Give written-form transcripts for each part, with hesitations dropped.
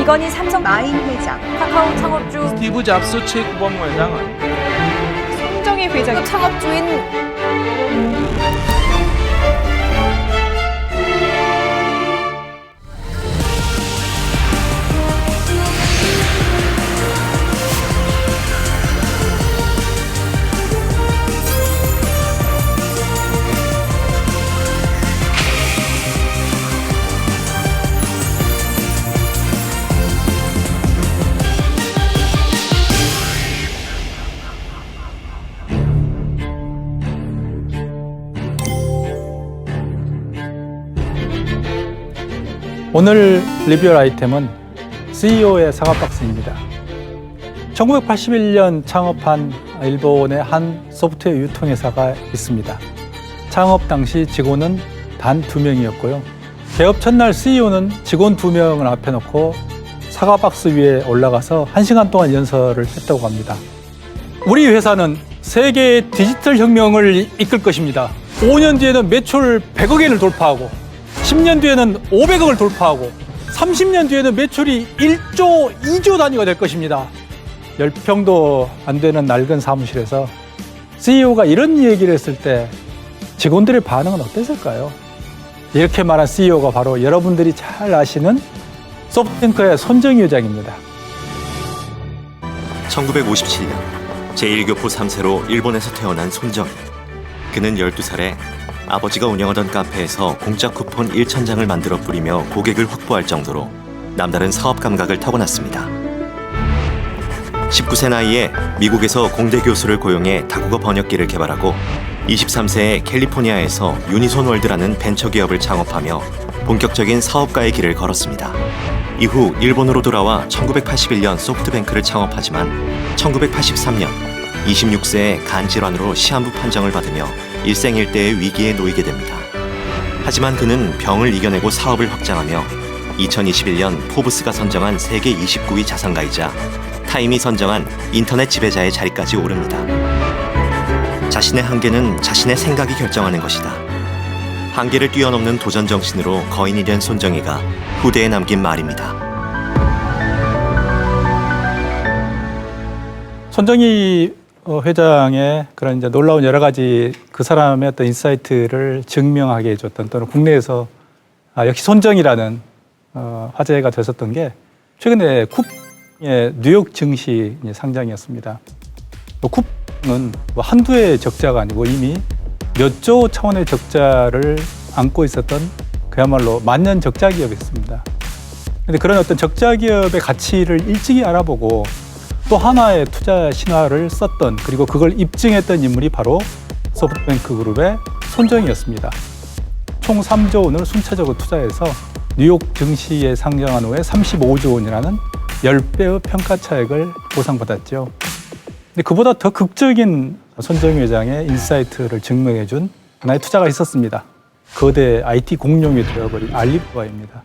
비건인 삼성 마인 회장, 카카오 창업주 스티브 잡스 최고범 회장은 손정희 회장, 창업주인 오늘 리뷰할 아이템은 CEO의 사과박스입니다. 1981년 창업한 일본의 한 소프트웨어 유통회사가 있습니다. 창업 당시 직원은 단 2명이었고요. 개업 첫날 CEO는 직원 2명을 앞에 놓고 사과박스 위에 올라가서 1시간 동안 연설을 했다고 합니다. 우리 회사는 세계의 디지털 혁명을 이끌 것입니다. 5년 뒤에는 매출 100억 엔을 돌파하고 10년 뒤에는 500억을 돌파하고 30년 뒤에는 매출이 1조, 2조 단위가 될 것입니다. 10평도 안 되는 낡은 사무실에서 CEO가 이런 얘기를 했을 때 직원들의 반응은 어땠을까요? 이렇게 말한 CEO가 바로 여러분들이 잘 아시는 소프트뱅크의 손정희 회장입니다. 1957년 제1교포 3세로 일본에서 태어난 손정희. 그는 12살에 아버지가 운영하던 카페에서 공짜 쿠폰 1,000장을 만들어 뿌리며 고객을 확보할 정도로 남다른 사업 감각을 타고났습니다. 19세 나이에 미국에서 공대 교수를 고용해 다국어 번역기를 개발하고 23세에 캘리포니아에서 유니손 월드라는 벤처 기업을 창업하며 본격적인 사업가의 길을 걸었습니다. 이후 일본으로 돌아와 1981년 소프트뱅크를 창업하지만 1983년 26세에 간 질환으로 시한부 판정을 받으며 일생일대의 위기에 놓이게 됩니다. 하지만 그는 병을 이겨내고 사업을 확장하며 2021년 포브스가 선정한 세계 29위 자산가이자 타임이 선정한 인터넷 지배자의 자리까지 오릅니다. 자신의 한계는 자신의 생각이 결정하는 것이다. 한계를 뛰어넘는 도전 정신으로 거인이 된 손정희가 후대에 남긴 말입니다. 손정희 회장의 그런 이제 놀라운 여러 가지 그 사람의 어떤 인사이트를 증명하게 해줬던 또는 국내에서 역시 손정희라는 화제가 됐었던 게 최근에 쿱의 뉴욕 증시 상장이었습니다. 쿱은 한두 해의 적자가 아니고 이미 몇 조 차원의 적자를 안고 있었던 그야말로 만년 적자 기업이었습니다. 그런데 그런 어떤 적자 기업의 가치를 일찍이 알아보고 또 하나의 투자 신화를 썼던 그리고 그걸 입증했던 인물이 바로 소프트뱅크 그룹의 손정희였습니다. 총 3조 원을 순차적으로 투자해서 뉴욕 증시에 상장한 후에 35조 원이라는 10배의 평가 차익을 보상받았죠. 근데 그보다 더 극적인 손정희 회장의 인사이트를 증명해준 하나의 투자가 있었습니다. 거대 IT 공룡이 되어버린 알리바바입니다.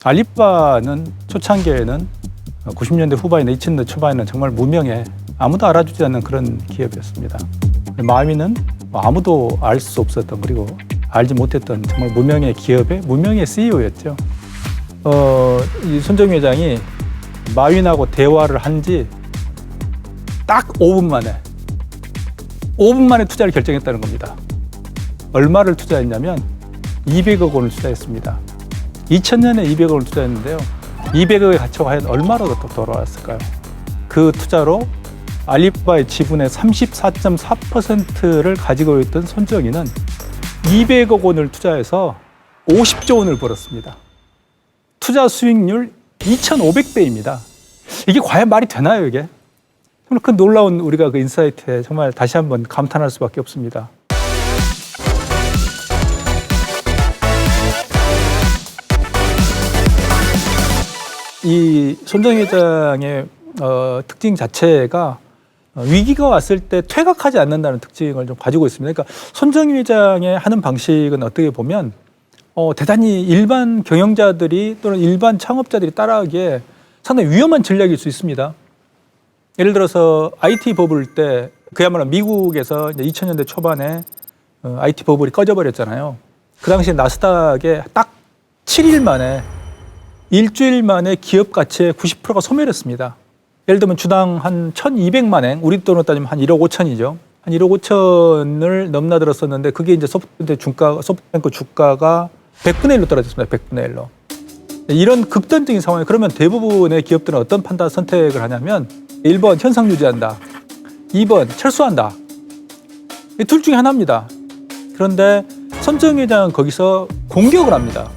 알리바바는 초창기에는 90년대 후반이나 2000년대 초반에는 정말 무명해 아무도 알아주지 않는 그런 기업이었습니다. 마윈은 아무도 알 수 없었던 그리고 알지 못했던 정말 무명의 기업의 무명의 CEO였죠. 이 손정희 회장이 마윈하고 대화를 한 지 딱 5분 만에 투자를 결정했다는 겁니다. 얼마를 투자했냐면 200억 원을 투자했습니다. 2000년에 200억 원을 투자했는데요. 200억의 가치가 과연 얼마로 또 돌아왔을까요? 그 투자로 알리바바의 지분의 34.4%를 가지고 있던 손정희는 200억 원을 투자해서 50조 원을 벌었습니다. 투자 수익률 2,500배입니다. 이게 과연 말이 되나요, 이게? 정말 그 놀라운 우리가 그 인사이트에 정말 다시 한번 감탄할 수밖에 없습니다. 이 손정희 회장의 특징 자체가 위기가 왔을 때 퇴각하지 않는다는 특징을 좀 가지고 있습니다. 그러니까 손정희 회장의 하는 방식은 어떻게 보면 대단히 일반 경영자들이 또는 일반 창업자들이 따라하기에 상당히 위험한 전략일 수 있습니다. 예를 들어서 IT 버블 때 그야말로 미국에서 이제 2000년대 초반에 IT 버블이 꺼져버렸잖아요. 그 당시에 나스닥에 딱 7일 만에 일주일 만에 기업 가치의 90%가 소멸했습니다. 예를 들면 주당 한 1,200만 엔, 우리 돈으로 따지면 한 1억 5천이죠. 한 1억 5천을 넘나들었었는데 그게 이제 소프트뱅크 주가가 100분의 1로 떨어졌습니다. 100분의 1로. 이런 극단적인 상황에 그러면 대부분의 기업들은 어떤 판단 선택을 하냐면 1번 현상 유지한다. 2번 철수한다. 둘 중에 하나입니다. 그런데 손정희 회장은 거기서 공격을 합니다.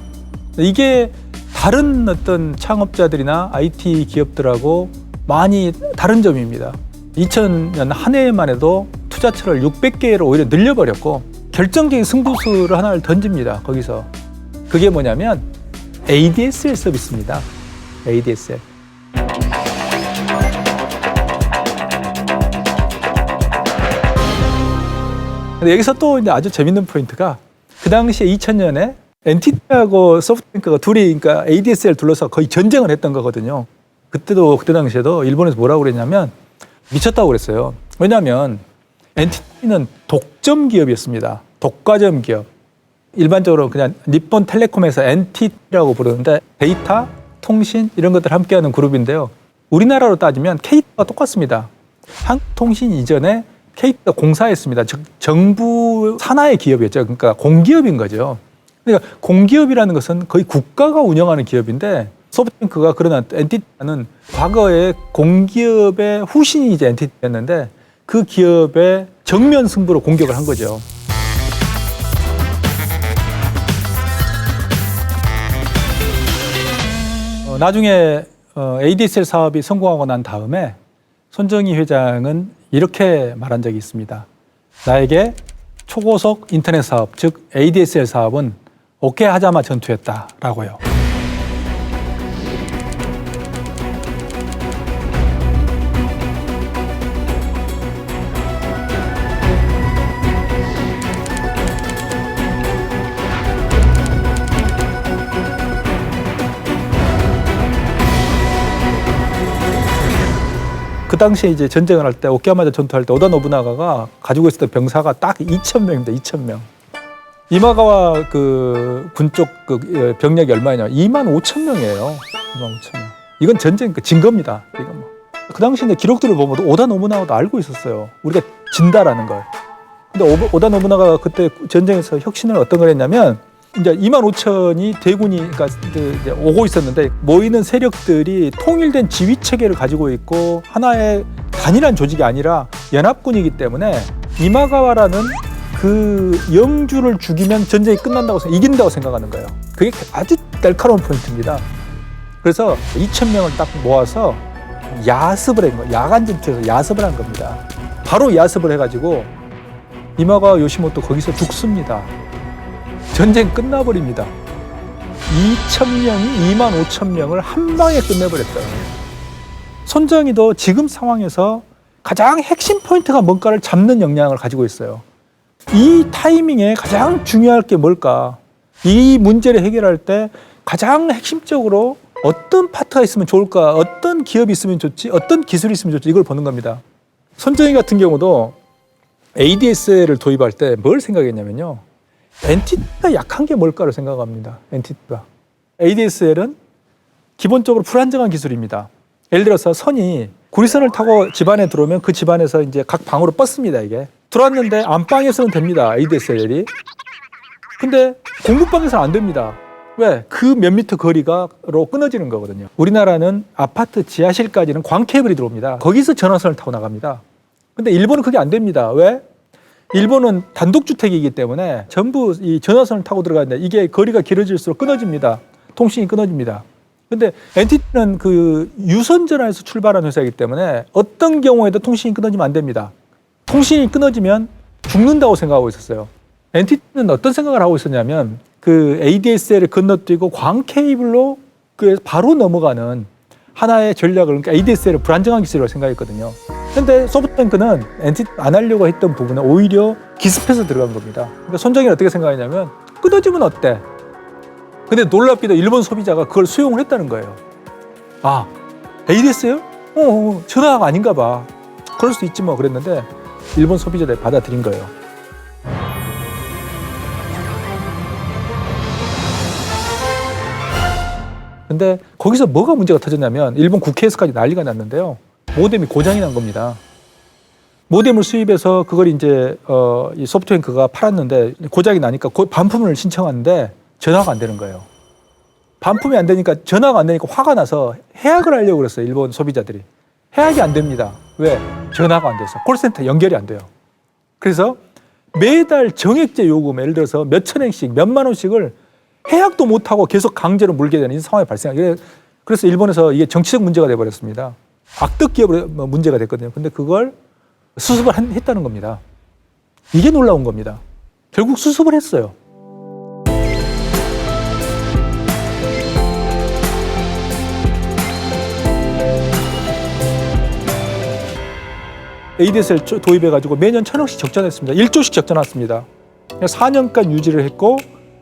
이게 다른 어떤 창업자들이나 IT 기업들하고 많이 다른 점입니다. 2000년 한 해만 해도 투자처를 600개로 오히려 늘려버렸고 결정적인 승부수를 하나를 던집니다. 거기서. 그게 뭐냐면 ADSL 서비스입니다. ADSL. 근데 여기서 또 이제 아주 재밌는 포인트가 그 당시에 2000년에 NTT하고 소프트뱅크가 둘이 그러니까 ADSL 둘러서 거의 전쟁을 했던 거거든요. 그때 당시에도 일본에서 뭐라고 그랬냐면 미쳤다고 그랬어요. 왜냐하면 NTT는 독점 기업이었습니다. 독과점 기업. 일반적으로 그냥 니폰 텔레콤에서 NTT라고 부르는데 데이터, 통신 이런 것들 함께하는 그룹인데요. 우리나라로 따지면 KT가 똑같습니다. 한국통신 이전에 KT가 공사했습니다. 즉 정부 산하의 기업이었죠. 그러니까 공기업인 거죠. 그러니까 공기업이라는 것은 거의 국가가 운영하는 기업인데 소프트뱅크가 그러나 NTT는 과거에 공기업의 후신이 이제 NTT였는데 그 기업의 정면 승부로 공격을 한 거죠. 나중에 ADSL 사업이 성공하고 난 다음에 손정희 회장은 이렇게 말한 적이 있습니다. 나에게 초고속 인터넷 사업, 즉 ADSL 사업은 오케이 하자마 전투했다라고요. 그 당시에 이제 전쟁을 할 때 오키야마 전투할 때 오다 노부나가가 가지고 있었던 병사가 딱 2,000명입니다. 2,000명. 이마가와 그 군 쪽 그 병력이 얼마냐? 25,000명이에요. 25,000명. 이건 전쟁 증거입니다. 이건 뭐. 그 당시 이제 기록들을 보면 오다 노부나가도 알고 있었어요. 우리가 진다라는 걸. 근데 오다 노부나가가 그때 전쟁에서 혁신을 어떤 걸 했냐면 이제 25,000이 대군이 그러니까 이제 오고 있었는데 모이는 세력들이 통일된 지휘 체계를 가지고 있고 하나의 단일한 조직이 아니라 연합군이기 때문에 이마가와라는 그 영주를 죽이면 전쟁이 끝난다고 이긴다고 생각하는 거예요. 그게 아주 날카로운 포인트입니다. 그래서 2,000명을 딱 모아서 야습을 한 거예요. 야간 전투에서 야습을 한 겁니다. 바로 야습을 해가지고 이마가와 요시모토 거기서 죽습니다. 전쟁 끝나버립니다. 2,000명이 25,000명을 한 방에 끝내버렸어요. 손정희도 지금 상황에서 가장 핵심 포인트가 뭔가를 잡는 역량을 가지고 있어요. 이 타이밍에 가장 중요할 게 뭘까? 이 문제를 해결할 때 가장 핵심적으로 어떤 파트가 있으면 좋을까? 어떤 기업이 있으면 좋지? 어떤 기술이 있으면 좋지? 이걸 보는 겁니다. 손정희 같은 경우도 ADSL을 도입할 때 뭘 생각했냐면요. NTT가 약한 게 뭘까를 생각합니다. NTT가. ADSL은 기본적으로 불안정한 기술입니다. 예를 들어서 선이 구리선을 타고 집안에 들어오면 그 집안에서 이제 각 방으로 뻗습니다. 이게 들어왔는데 안방에서는 됩니다. ADSL이. 근데 공부방에서는 안 됩니다. 왜? 그 몇 미터 거리가로 끊어지는 거거든요. 우리나라는 아파트 지하실까지는 광 케이블이 들어옵니다. 거기서 전화선을 타고 나갑니다. 근데 일본은 그게 안 됩니다. 왜? 일본은 단독주택이기 때문에 전부 이 전화선을 타고 들어가는데 이게 거리가 길어질수록 끊어집니다. 통신이 끊어집니다. 근데 NTT는 그 유선 전화에서 출발한 회사이기 때문에 어떤 경우에도 통신이 끊어지면 안 됩니다. 통신이 끊어지면 죽는다고 생각하고 있었어요. NTT는 어떤 생각을 하고 있었냐면 그 ADSL을 건너뛰고 광 케이블로 그 바로 넘어가는 하나의 전략을, 그러니까 ADSL을 불안정한 기술이라고 생각했거든요. 근데 소프트뱅크는 NTT 안 하려고 했던 부분은 오히려 기습해서 들어간 겁니다. 그러니까 손정희는 어떻게 생각했냐면 끊어지면 어때? 근데 놀랍게도 일본 소비자가 그걸 수용을 했다는 거예요. 아, ADSL? 전화가 아닌가 봐. 그럴 수 있지 뭐 그랬는데 일본 소비자들이 받아들인 거예요. 근데 거기서 뭐가 문제가 터졌냐면 일본 국회에서까지 난리가 났는데요. 모뎀이 고장이 난 겁니다. 모뎀을 수입해서 그걸 이제 이 소프트뱅크가 팔았는데 고장이 나니까 반품을 신청하는데 전화가 안 되는 거예요. 반품이 안 되니까 전화가 안 되니까 화가 나서 해약을 하려고 그랬어요. 일본 소비자들이. 해약이 안 됩니다. 왜? 전화가 안 돼서. 콜센터 연결이 안 돼요. 그래서 매달 정액제 요금, 예를 들어서 몇천 엔씩, 몇만 원씩을 해약도 못하고 계속 강제로 물게 되는 이 상황이 발생하게. 그래서 일본에서 이게 정치적 문제가 돼버렸습니다. 악덕 기업으로 문제가 됐거든요. 근데 그걸 수습을 했다는 겁니다. 이게 놀라운 겁니다. 결국 수습을 했어요. ADSL 도입해가지고 매년 1,000억씩 적자냈습니다. 1조씩 적자났습니다. 4년간 유지를 했고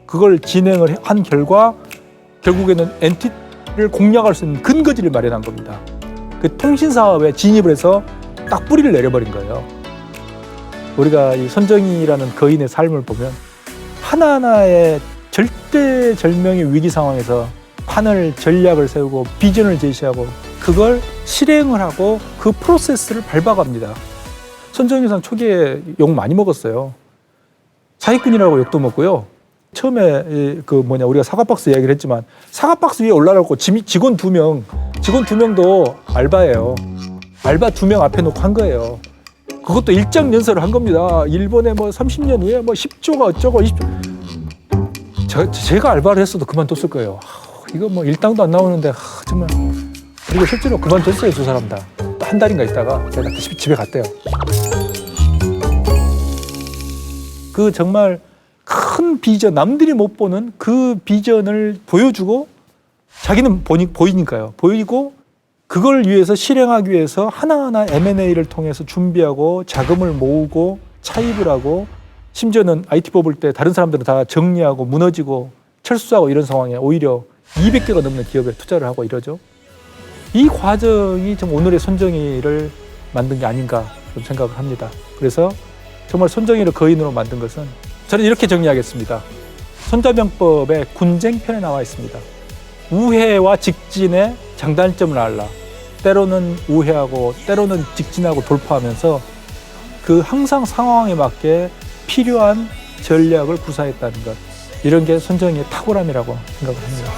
그걸 진행을 한 결과 결국에는 엔티티를 공략할 수 있는 근거지를 마련한 겁니다. 그 통신사업에 진입을 해서 딱 뿌리를 내려버린 거예요. 우리가 이 손정희라는 거인의 삶을 보면 하나하나의 절대절명의 위기 상황에서 판을 전략을 세우고 비전을 제시하고 그걸 실행을 하고 그 프로세스를 밟아갑니다. 손정희 상 초기에 욕 많이 먹었어요. 사기꾼이라고 욕도 먹고요. 처음에 우리가 사과박스 이야기를 했지만 사과박스 위에 올라가고 직원 2명도 알바예요. 알바 2명 앞에 놓고 한 거예요. 그것도 일장 연설을 한 겁니다. 일본에 30년 후에 10조가 어쩌고 20조. 제가 알바를 했어도 그만뒀을 거예요. 이거 일당도 안 나오는데 정말. 그리고 실제로 그만뒀어요. 두 사람 다. 또 한 달인가 있다가 제가 집에 갔대요. 그 정말 큰 비전, 남들이 못 보는 그 비전을 보여주고 자기는 보이니까요. 보이고 그걸 위해서 실행하기 위해서 하나하나 M&A를 통해서 준비하고 자금을 모으고 차입을 하고 심지어는 IT 뽑을 때 다른 사람들은 다 정리하고 무너지고 철수하고 이런 상황에 오히려 200개가 넘는 기업에 투자를 하고 이러죠. 이 과정이 좀 오늘의 손정희를 만든 게 아닌가 좀 생각을 합니다. 그래서 정말 손정희를 거인으로 만든 것은 저는 이렇게 정리하겠습니다. 손자병법의 군쟁편에 나와 있습니다. 우회와 직진의 장단점을 알라. 때로는 우회하고 때로는 직진하고 돌파하면서 그 항상 상황에 맞게 필요한 전략을 구사했다는 것. 이런 게 손정희의 탁월함이라고 생각을 합니다.